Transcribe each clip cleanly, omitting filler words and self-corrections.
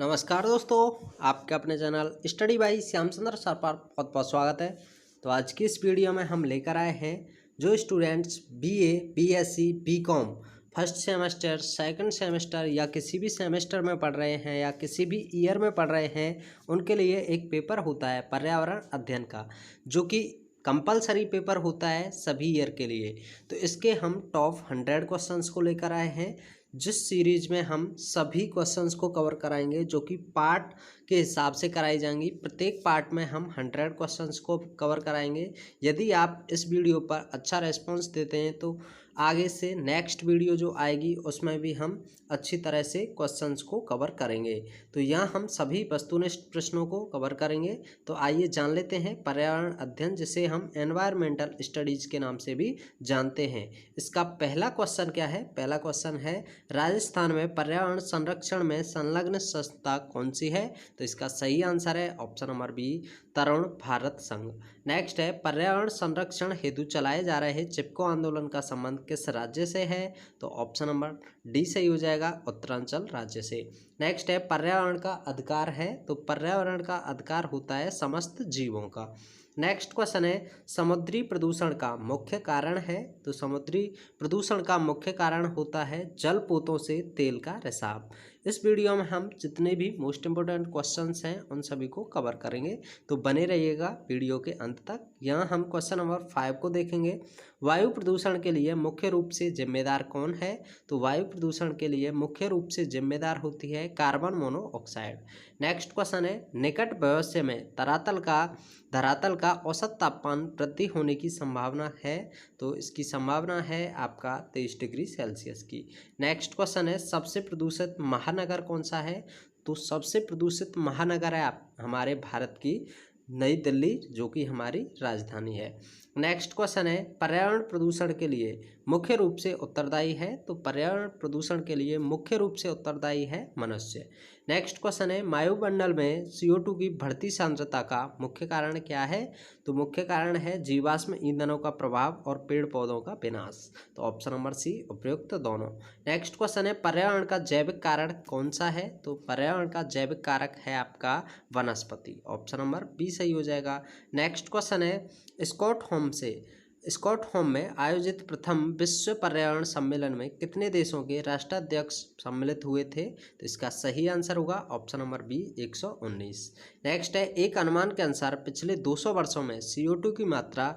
नमस्कार दोस्तों, आपके अपने चैनल स्टडी बाई श्याम सुंदर सर पर बहुत बहुत स्वागत है। तो आज की इस वीडियो में हम लेकर आए हैं जो students BA, BSc, BCom first semester, second semester या किसी भी सेमेस्टर में पढ़ रहे हैं या किसी भी ईयर में पढ़ रहे हैं, उनके लिए एक पेपर होता है पर्यावरण अध्ययन का, जो कि कंपलसरी पेपर होता है सभी ईयर के लिए। तो इसके हम टॉप 100 क्वेश्चंस को लेकर आए हैं, जिस सीरीज में हम सभी क्वेश्चंस को कवर कराएंगे, जो कि पार्ट के हिसाब से कराई जाएंगी। प्रत्येक पार्ट में हम 100 क्वेश्चंस को कवर कराएंगे। यदि आप इस वीडियो पर अच्छा रेस्पॉन्स देते हैं तो आगे से नेक्स्ट वीडियो जो आएगी उसमें भी हम अच्छी तरह से क्वेश्चंस को कवर करेंगे। तो यहाँ हम सभी वस्तुनिष्ठ प्रश्नों को कवर करेंगे। तो आइए जान लेते हैं पर्यावरण अध्ययन, जिसे हम एनवायरमेंटल स्टडीज के नाम से भी जानते हैं। इसका पहला क्वेश्चन क्या है? पहला क्वेश्चन है, राजस्थान में पर्यावरण संरक्षण में संलग्न संस्था कौन सी है? तो इसका सही आंसर है option number B, Tarun Bharat संघ। नेक्स्ट है, पर्यावरण संरक्षण हेतु चलाए जा रहे चिपको आंदोलन का संबंध किस राज्य से है? तो ऑप्शन नंबर डी सही हो जाएगा, उत्तरांचल राज्य से। नेक्स्ट है, पर्यावरण का अधिकार है? तो पर्यावरण का अधिकार होता है समस्त जीवों का। नेक्स्ट क्वेश्चन है, समुद्री प्रदूषण का मुख्य कारण है? तो समुद्री प्रदूषण का मुख्य कारण होता है जलपोतों से तेल का रिसाव। इस वीडियो में हम जितने भी मोस्ट इंपोर्टेंट क्वेश्चंस हैं उन सभी को कवर करेंगे, तो बने रहिएगा वीडियो के अंत तक। यहाँ हम क्वेश्चन नंबर 5 को देखेंगे। वायु प्रदूषण के लिए मुख्य रूप से जिम्मेदार कौन है? तो वायु प्रदूषण के लिए मुख्य रूप से जिम्मेदार होती है कार्बन मोनोऑक्साइड। नेक्स्ट क्वेश्चन है, निकट भविष्य में धरातल का औसत तापमान वृद्धि होने की संभावना है? तो इसकी संभावना है आपका 23 डिग्री सेल्सियस की। नेक्स्ट क्वेश्चन है, सबसे प्रदूषित महानगर कौन सा है? तो सबसे प्रदूषित महानगर है हमारे भारत की नई दिल्ली, जो कि हमारी राजधानी है। नेक्स्ट क्वेश्चन है, पर्यावरण प्रदूषण के लिए मुख्य रूप से उत्तरदायी है? तो पर्यावरण प्रदूषण के लिए मुख्य रूप से उत्तरदायी है मनुष्य। नेक्स्ट क्वेश्चन है, वायुमंडल में CO2 की बढ़ती सांद्रता का मुख्य कारण क्या है? तो मुख्य कारण है जीवाश्म ईंधनों का प्रभाव और पेड़ पौधों का विनाश। तो ऑप्शन नंबर सी उपयुक्त दोनों। नेक्स्ट क्वेश्चन है, पर्यावरण का जैविक कारक कौन सा है? तो पर्यावरण का जैविक कारक है आपका वनस्पति। ऑप्शन नंबर बी सही हो जाएगा। नेक्स्ट क्वेश्चन है, स्टॉकहोम में आयोजित प्रथम विश्व पर्यावरण सम्मेलन में कितने देशों के राष्ट्राध्यक्ष सम्मिलित हुए थे? तो इसका सही आंसर होगा ऑप्शन नंबर बी, 119। नेक्स्ट है, एक अनुमान के अनुसार पिछले 200 वर्षों में CO2 की मात्रा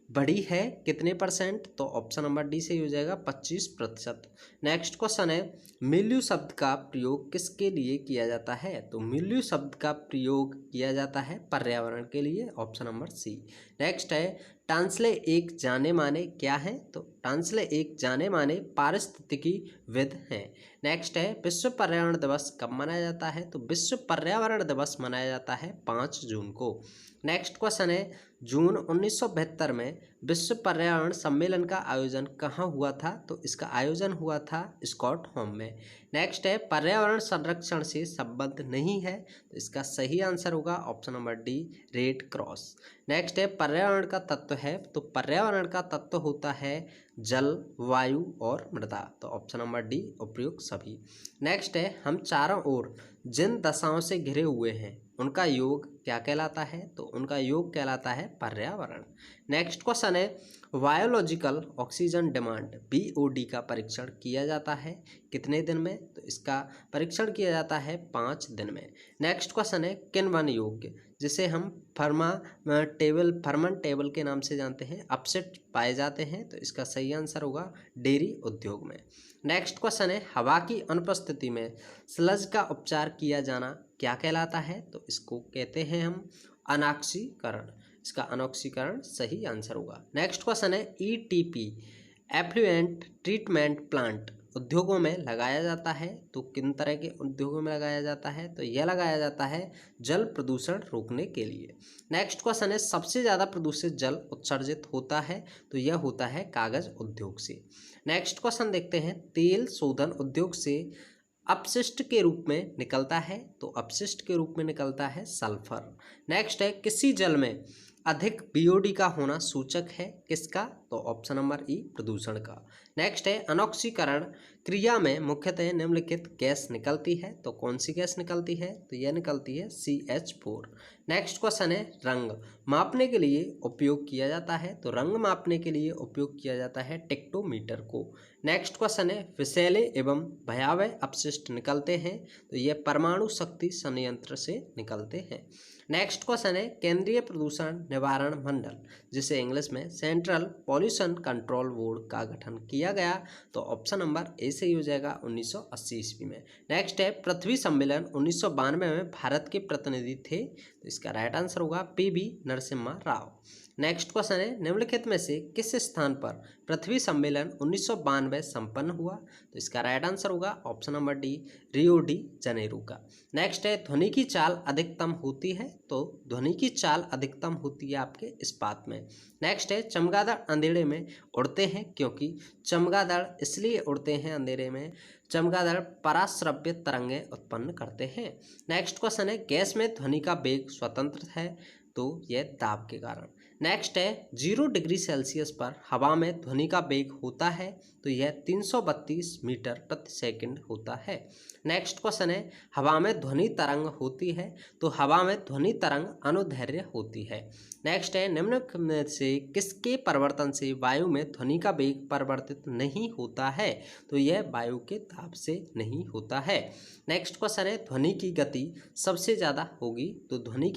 बढ़ी है कितने %? तो ऑप्शन नंबर डी सही हो जाएगा, 25%। नेक्स्ट क्वेश्चन है, मिल्यू शब्द का प्रयोग किसके लिए किया जाता है? तो मिल्यू शब्द का प्रयोग किया जाता है पर्यावरण के लिए। Option number C. नेक्स्ट है, टांसले एक जाने माने क्या है? तो टांसले एक जाने माने पारिस्थितिकीविद हैं। नेक्स्ट है, विश्व पर्यावरण दिवस कब मनाया जाता है? तो विश्व पर्यावरण दिवस मनाया जाता है 5 जून को। नेक्स्ट क्वेश्चन है, जून 1972 में विश्व पर्यावरण सम्मेलन का आयोजन कहाँ हुआ था? तो इसका आयोजन हुआ था स्टॉकहोम में। नेक्स्ट है, पर्यावरण संरक्षण से संबंध नहीं है? तो इसका सही आंसर होगा option number D, red cross. Next है, पर्यावरण का तत्व है? तो पर्यावरण का तत्व होता है जल, वायु और मृदा। तो ऑप्शन नंबर डी उपयुक्त सभी। नेक्स्ट है, हम चारों ओर जिन दशाओं से घिरे हुए हैं उनका योग क्या कहलाता है? तो उनका योग कहलाता है पर्यावरण। नेक्स्ट क्वेश्चन है, बायोलॉजिकल ऑक्सीजन डिमांड BOD का परीक्षण किया जाता है कितने दिन में? तो इसका परीक्षण किया जाता है 5 दिन में। नेक्स्ट क्वेश्चन है, किण्वन योग्य जिसे हम फर्मन टेबल के नाम से जानते हैं अपसेट पाए जाते हैं? तो इसका सही आंसर होगा डेयरी उद्योग में। नेक्स्ट क्वेश्चन है, हवा की अनुपस्थिति में स्लज का उपचार किया जाना क्या कहलाता है? तो इसको कहते हैं हम अनॉक्सीकरण। इसका अनॉक्सीकरण सही आंसर होगा। नेक्स्ट क्वेश्चन है, ETP एफ्लुएंट ट्रीटमेंट प्लांट उद्योगों में लगाया जाता है? तो किन तरह के उद्योगों में लगाया जाता है? तो यह लगाया जाता है जल प्रदूषण रोकने के लिए। नेक्स्ट क्वेश्चन है, सबसे ज़्यादा प्रदूषित जल उत्सर्जित होता है? तो यह होता है कागज उद्योग से। नेक्स्ट क्वेश्चन देखते हैं, तेल शोधन उद्योग से अपशिष्ट के रूप में निकलता है? तो अपशिष्ट के रूप में निकलता है सल्फर। नेक्स्ट है, किसी जल में अधिक BOD का होना सूचक है किसका? तो ऑप्शन नंबर ई प्रदूषण का। नेक्स्ट है अनॉक्सीकरण क्रिया में मुख्यतः निम्नलिखित गैस निकलती है, तो कौन सी गैस निकलती है, तो यह निकलती है CH4। नेक्स्ट क्वेश्चन है रंग मापने के लिए उपयोग किया जाता है, तो रंग मापने के लिए उपयोग किया जाता है टेक्टोमीटर को। नेक्स्ट क्वेश्चन है विषैले एवं भयावह अपशिष्ट निकलते हैं, तो यह परमाणु शक्ति संयंत्र से निकलते हैं। नेक्स्ट क्वेश्चन है केंद्रीय प्रदूषण निवारण मंडल जिसे इंग्लिश में सेंट्रल पॉल्यूशन कंट्रोल बोर्ड का गठन किया गया, तो ऑप्शन नंबर ए से ही हो जाएगा 1980 ईस्वी में। नेक्स्ट है पृथ्वी सम्मेलन 1992 में भारत के प्रतिनिधि थे, तो इसका राइट आंसर होगा PV Narasimha Rao. Next question है निम्नलिखित में से किस स्थान पर पृथ्वी सम्मेलन 1992 संपन्न हुआ, तो इसका राइट आंसर होगा option number D Rio de Janeiro का। नेक्स्ट है ध्वनि की चाल अधिकतम होती है, तो ध्वनि की चाल अधिकतम होती है आपके इस्पात में। नेक्स्ट है चमगादड़ अंधेरे में उड़ते हैं क्योंकि चमगादड़ इसलिए उड़ते हैं अंधेरे में, चमगादड़ पराश्रव्य तरंगें उत्पन्न करते हैं। नेक्स्ट क्वेश्चन है गैस में ध्वनि का वेग स्वतंत्र है, तो यह दाब के कारण। नेक्स्ट है 0 डिग्री सेल्सियस पर हवा में ध्वनि का वेग होता है, तो यह 332 मीटर प्रति सेकंड होता है। नेक्स्ट क्वेश्चन है हवा में ध्वनि तरंग होती है, तो हवा में ध्वनि तरंग अनुदैर्घ्य होती है। नेक्स्ट है निम्न में से किसके परिवर्तन से वायु में ध्वनि का वेग परिवर्तित नहीं होता है, तो यह वायु के दाब से नहीं होता है। नेक्स्ट क्वेश्चन है ध्वनि की गति सबसे ज़्यादा होगी, तो ध्वनि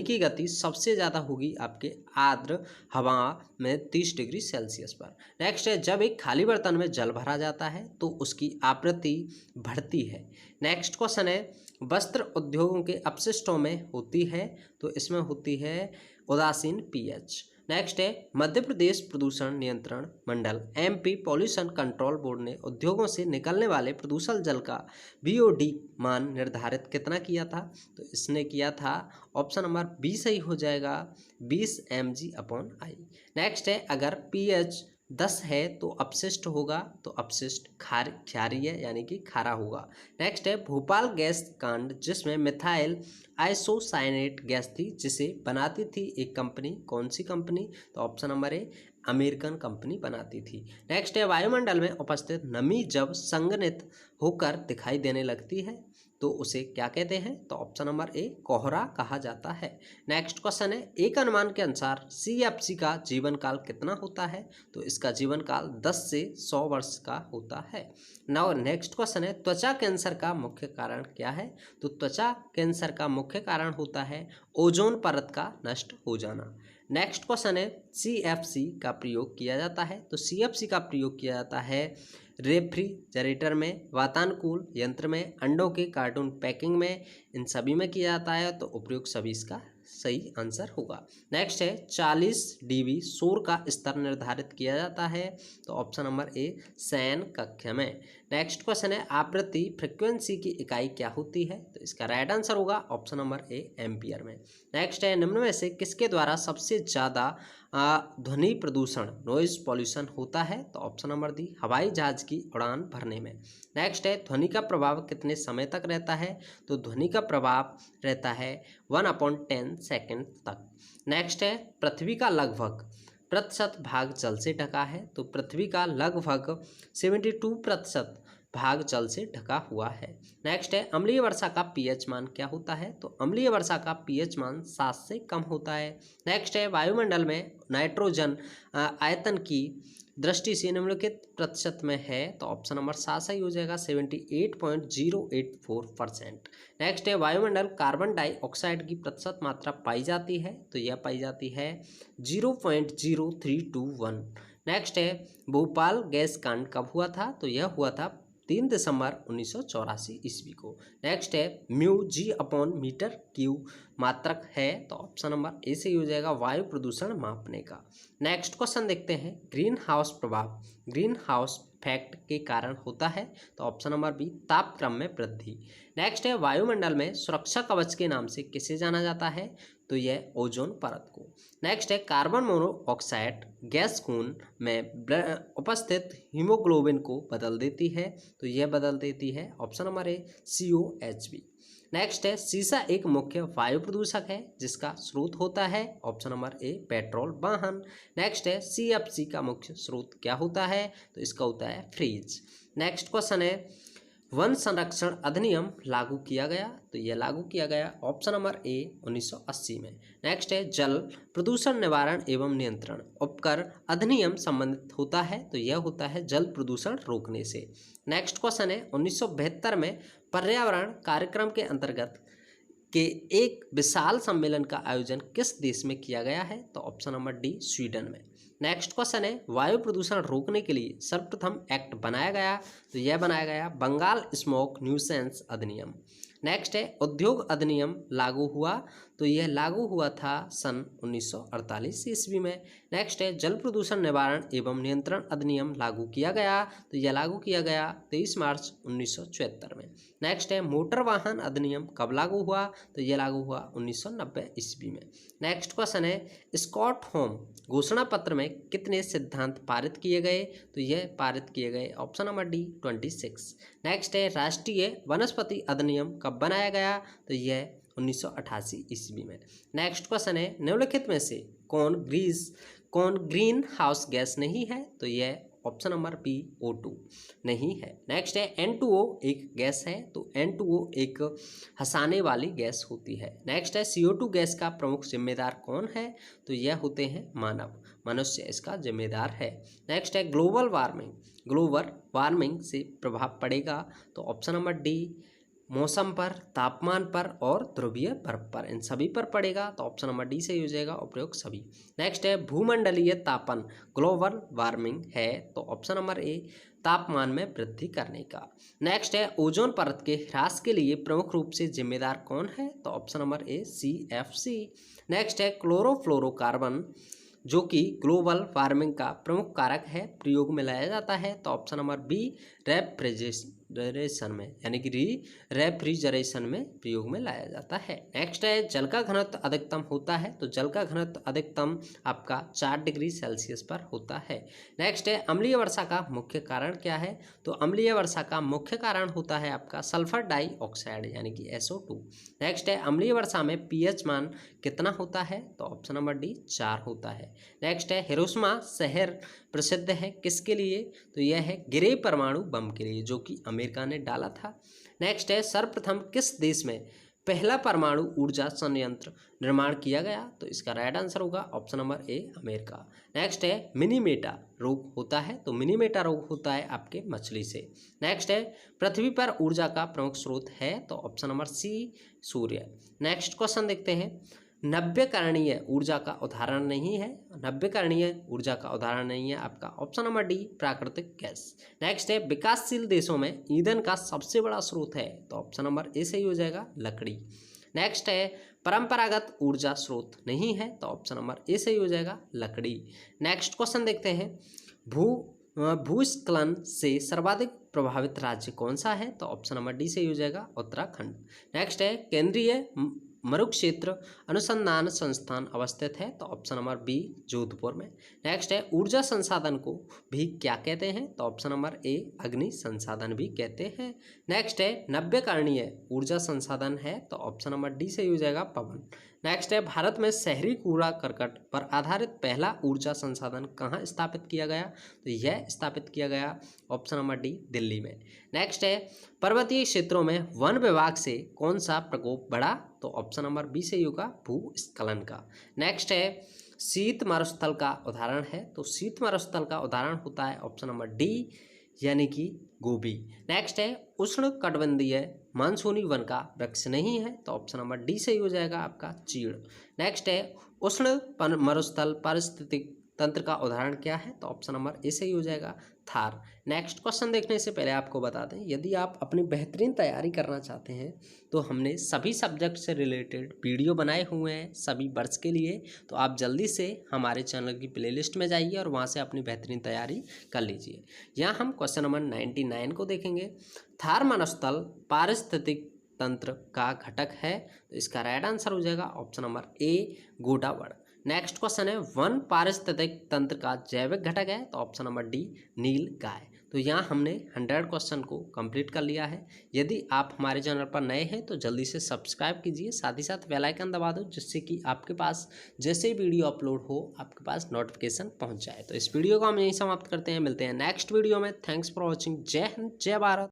की गति सबसे ज़्यादा होगी आपके आर्द्र हवा में 30 डिग्री सेल्सियस पर। नेक्स्ट है जब एक खाली बर्तन में जल भरा जाता है तो उसकी आवृत्ति बढ़ती है। नेक्स्ट क्वेश्चन है वस्त्र उद्योगों के अपशिष्टों में होती है, तो इसमें होती है उदासीन pH। नेक्स्ट है मध्य प्रदेश प्रदूषण नियंत्रण मंडल MP पॉल्यूशन कंट्रोल बोर्ड ने उद्योगों से निकलने वाले प्रदूषण जल का BOD मान निर्धारित कितना किया था, तो इसने किया था ऑप्शन नंबर बी सही हो जाएगा 20 mg/I। नेक्स्ट है अगर pH 10 है तो अपशिष्ट होगा, तो अपशिष्ट क्षारीय यानी कि खारा होगा। नेक्स्ट है भोपाल गैस कांड जिसमें मिथाइल आइसोसाइनेट गैस थी जिसे बनाती थी एक कंपनी, कौन सी कंपनी, तो ऑप्शन नंबर ए अमेरिकन कंपनी बनाती थी। नेक्स्ट है वायुमंडल में उपस्थित नमी जब संघनित होकर दिखाई देने लगती है तो उसे क्या कहते हैं, तो ऑप्शन नंबर ए कोहरा कहा जाता है। नेक्स्ट क्वेश्चन है एक अनुमान के अनुसार CFC का जीवन काल कितना होता है, तो इसका जीवन काल 10 से 100 वर्ष का होता है। नाउ नेक्स्ट क्वेश्चन है त्वचा कैंसर का मुख्य कारण क्या है, तो त्वचा कैंसर का मुख्य कारण होता है ओजोन परत का नष्ट हो जाना। नेक्स्ट क्वेश्चन है CFC का प्रयोग किया जाता है, तो CFC का प्रयोग किया जाता है रेफ्रिजरेटर में, वातानुकूल यंत्र में, अंडों के कार्टून पैकिंग में, इन सभी में किया जाता है, तो उपयुक्त सभी इसका सही आंसर होगा। नेक्स्ट है 40 dB शोर का स्तर निर्धारित किया जाता है, तो ऑप्शन नंबर ए शयन कक्ष में। नेक्स्ट क्वेश्चन है आवृत्ति फ्रिक्वेंसी की इकाई क्या होती है, तो इसका राइट आंसर होगा ऑप्शन नंबर ए एम्पियर में। नेक्स्ट है निम्न में से किसके द्वारा सबसे ज़्यादा ध्वनि प्रदूषण नॉइज पॉल्यूशन होता है, तो ऑप्शन नंबर डी हवाई जहाज की उड़ान भरने में। नेक्स्ट है ध्वनि का प्रभाव कितने समय तक रहता है, तो ध्वनि का प्रभाव रहता है 1/10 सेकेंड तक। नेक्स्ट है पृथ्वी का लगभग प्रतिशत भाग जल से ढका है, तो पृथ्वी का लगभग 72% भाग जल से ढका हुआ है। नेक्स्ट है अम्लीय वर्षा का pH मान क्या होता है, तो अम्लीय वर्षा का pH मान 7 से कम होता है। नेक्स्ट है वायुमंडल में नाइट्रोजन आयतन की दृष्टि से निम्नलिखित प्रतिशत में है, तो ऑप्शन नंबर 7 सही हो जाएगा 78.084%। नेक्स्ट है वायुमंडल कार्बन डाइऑक्साइड की प्रतिशत मात्रा पाई जाती है, तो यह पाई जाती है 0.0321। नेक्स्ट है भोपाल गैस कांड कब हुआ था, तो यह हुआ था 3 दिसंबर 1984 ईस्वी को। नेक्स्ट है μg/m³ मात्रक है, तो ऑप्शन नंबर ए से ही हो जाएगा वायु प्रदूषण मापने का। नेक्स्ट क्वेश्चन देखते हैं ग्रीन हाउस प्रभाव ग्रीन हाउस इफेक्ट के कारण होता है, तो ऑप्शन नंबर बी तापक्रम में वृद्धि। नेक्स्ट है वायुमंडल में सुरक्षा कवच के नाम से किसे जाना जाता है, तो यह ओजोन परत को। नेक्स्ट है कार्बन मोनोऑक्साइड गैस खून में उपस्थित हीमोग्लोबिन को बदल देती है, तो यह बदल देती है ऑप्शन नंबर ए COHB। नेक्स्ट है शीशा एक मुख्य वायु प्रदूषक है जिसका स्रोत होता है ऑप्शन नंबर ए पेट्रोल वाहन। नेक्स्ट है CFC का मुख्य स्रोत क्या होता है, तो इसका होता है फ्रिज। नेक्स्ट क्वेश्चन है वन संरक्षण अधिनियम लागू किया गया, तो यह लागू किया गया ऑप्शन नंबर ए 1980 में। नेक्स्ट है जल प्रदूषण निवारण एवं नियंत्रण उपकर अधिनियम संबंधित होता है, तो यह होता है जल प्रदूषण रोकने से। नेक्स्ट क्वेश्चन है 1972 में पर्यावरण कार्यक्रम के अंतर्गत के एक विशाल सम्मेलन का आयोजन किस देश में किया गया है, तो ऑप्शन नंबर डी स्वीडन में। नेक्स्ट क्वेश्चन है वायु प्रदूषण रोकने के लिए सर्वप्रथम एक्ट बनाया गया, तो यह बनाया गया बंगाल स्मोक न्यूसेंस अधिनियम। नेक्स्ट है उद्योग अधिनियम लागू हुआ, तो यह लागू हुआ था सन 1948 ईस्वी में। नेक्स्ट है जल प्रदूषण निवारण एवं नियंत्रण अधिनियम लागू किया गया, तो यह लागू किया गया 23 मार्च 1974 में। नेक्स्ट है मोटर वाहन अधिनियम कब लागू हुआ, तो यह लागू हुआ 1990 ईस्वी में। नेक्स्ट क्वेश्चन है स्टॉकहोम घोषणा पत्र में कितने सिद्धांत पारित किए गए, तो यह पारित किए गए ऑप्शन नंबर डी 26। नेक्स्ट है राष्ट्रीय वनस्पति अधिनियम कब बनाया गया, तो यह 1988 ईस्वी में। नेक्स्ट क्वेश्चन है निम्नलिखित में से कौन ग्रीन हाउस गैस नहीं है, तो यह ऑप्शन नंबर बी O2 नहीं है। नेक्स्ट है N2O एक गैस है, तो N2O एक हंसाने वाली गैस होती है। नेक्स्ट है CO2 गैस का प्रमुख जिम्मेदार कौन है, तो यह होते हैं मनुष्य इसका जिम्मेदार है। नेक्स्ट है ग्लोबल वार्मिंग से प्रभाव पड़ेगा, तो ऑप्शन नंबर डी मौसम पर, तापमान पर और ध्रुवीय बर्फ पर, इन सभी पर पड़ेगा, तो ऑप्शन नंबर डी सही हो जाएगा उपरोक्त सभी। नेक्स्ट है भूमंडलीय तापन ग्लोबल वार्मिंग है, तो ऑप्शन नंबर ए तापमान में वृद्धि करने का। नेक्स्ट है ओजोन परत के ह्रास के लिए प्रमुख रूप से जिम्मेदार कौन है, तो ऑप्शन नंबर ए CFC। नेक्स्ट है क्लोरोफ्लोरोकार्बन जो कि ग्लोबल वार्मिंग का प्रमुख कारक है, प्रयोग में लाया जाता है, तो ऑप्शन नंबर बी रेफ्रिजरेशन में यानी कि रेफ्रिजरेशन में प्रयोग में लाया जाता है। नेक्स्ट है जल का घनत्व अधिकतम होता है, तो जल का घनत्व अधिकतम आपका 4 डिग्री सेल्सियस पर होता है। नेक्स्ट है अम्लीय वर्षा का मुख्य कारण क्या है, तो अम्लीय वर्षा का मुख्य कारण होता है आपका सल्फर डाइऑक्साइड यानी कि SO2। नेक्स्ट है अम्लीय वर्षा में pH मान कितना होता है, तो ऑप्शन नंबर डी 4 होता है। नेक्स्ट है हिरोशिमा शहर प्रसिद्ध है किसके लिए, तो यह है गिरे परमाणु बम के लिए जो कि अमेरिका ने डाला था। नेक्स्ट है सर्वप्रथम किस देश में पहला परमाणु ऊर्जा संयंत्र निर्माण किया गया, तो इसका राइट आंसर होगा option number A America. Next है मिनीमेटा रोग होता है, तो मिनीमेटा रोग होता है आपके मछली से। नेक्स्ट है पृथ्वी पर ऊर्जा का प्रमुख स्रोत है, तो ऑप्शन नंबर सी सूर्य। नेक्स्ट क्वेश्चन देखते हैं नव्यकरणीय ऊर्जा का उदाहरण नहीं है, नव्यकरणीय ऊर्जा का उदाहरण नहीं है आपका ऑप्शन नंबर डी प्राकृतिक गैस। नेक्स्ट है विकासशील देशों में ईंधन का सबसे बड़ा स्रोत है, तो ऑप्शन नंबर ए सही हो जाएगा लकड़ी। नेक्स्ट है परंपरागत ऊर्जा स्रोत नहीं है, तो ऑप्शन नंबर ए सही हो जाएगा लकड़ी। नेक्स्ट क्वेश्चन देखते हैं भूस्खलन से सर्वाधिक प्रभावित राज्य कौन सा है, तो ऑप्शन नंबर डी सही हो जाएगा उत्तराखंड। नेक्स्ट है केंद्रीय मरुक्षेत्र अनुसंधान संस्थान अवस्थित है, तो ऑप्शन नंबर बी जोधपुर में। नेक्स्ट है ऊर्जा संसाधन को भी क्या कहते हैं, तो ऑप्शन नंबर ए अग्नि संसाधन भी कहते हैं। नेक्स्ट है नव्यकरणीय ऊर्जा संसाधन है, तो ऑप्शन नंबर डी सही हो जाएगा पवन। नेक्स्ट है भारत में शहरी कूड़ा करकट पर आधारित पहला ऊर्जा संसाधन कहाँ स्थापित किया गया, तो यह स्थापित किया गया ऑप्शन नंबर डी दिल्ली में। नेक्स्ट है पर्वतीय क्षेत्रों में वन विभाग से कौन सा प्रकोप बढ़ा, तो ऑप्शन नंबर बी सही होगा भूस्खलन का। नेक्स्ट है शीत मरुस्थल का उदाहरण है, तो शीत मरुस्थल का उदाहरण होता है ऑप्शन नंबर डी यानी कि गोभी। नेक्स्ट है उष्ण कटिबंधीय मानसूनी वन का वृक्ष नहीं है, तो ऑप्शन नंबर डी सही हो जाएगा आपका चीड़। नेक्स्ट है उष्ण मरुस्थल पारिस्थितिक तंत्र का उदाहरण क्या है, तो ऑप्शन नंबर ए सही हो जाएगा थार। नेक्स्ट क्वेश्चन देखने से पहले आपको बता दें यदि आप अपनी बेहतरीन तैयारी करना चाहते हैं तो हमने सभी सब्जेक्ट से रिलेटेड वीडियो बनाए हुए हैं सभी वर्ष के लिए, तो आप जल्दी से हमारे चैनल की प्लेलिस्ट में जाइए और वहां से अपनी बेहतरीन तैयारी कर लीजिए। यहाँ हम क्वेश्चन नंबर 99 को देखेंगे। थार मरुस्थल पारिस्थितिक तंत्र का घटक है, तो इसका राइट आंसर हो जाएगा option number A Godwar. Next question है वन पारिस्थितिक तंत्र का जैविक घटक है, तो ऑप्शन नंबर डी नील गाय। तो यहाँ हमने 100 क्वेश्चन को कंप्लीट कर लिया है। यदि आप हमारे चैनल पर नए हैं तो जल्दी से सब्सक्राइब कीजिए, साथ ही साथ बेल आइकन दबा दो, जिससे कि आपके पास जैसे ही वीडियो अपलोड हो आपके पास नोटिफिकेशन पहुँच जाए। तो इस वीडियो को हम यहीं समाप्त करते हैं, मिलते हैं नेक्स्ट वीडियो में। Thanks for watching. जय हिंद, जय भारत।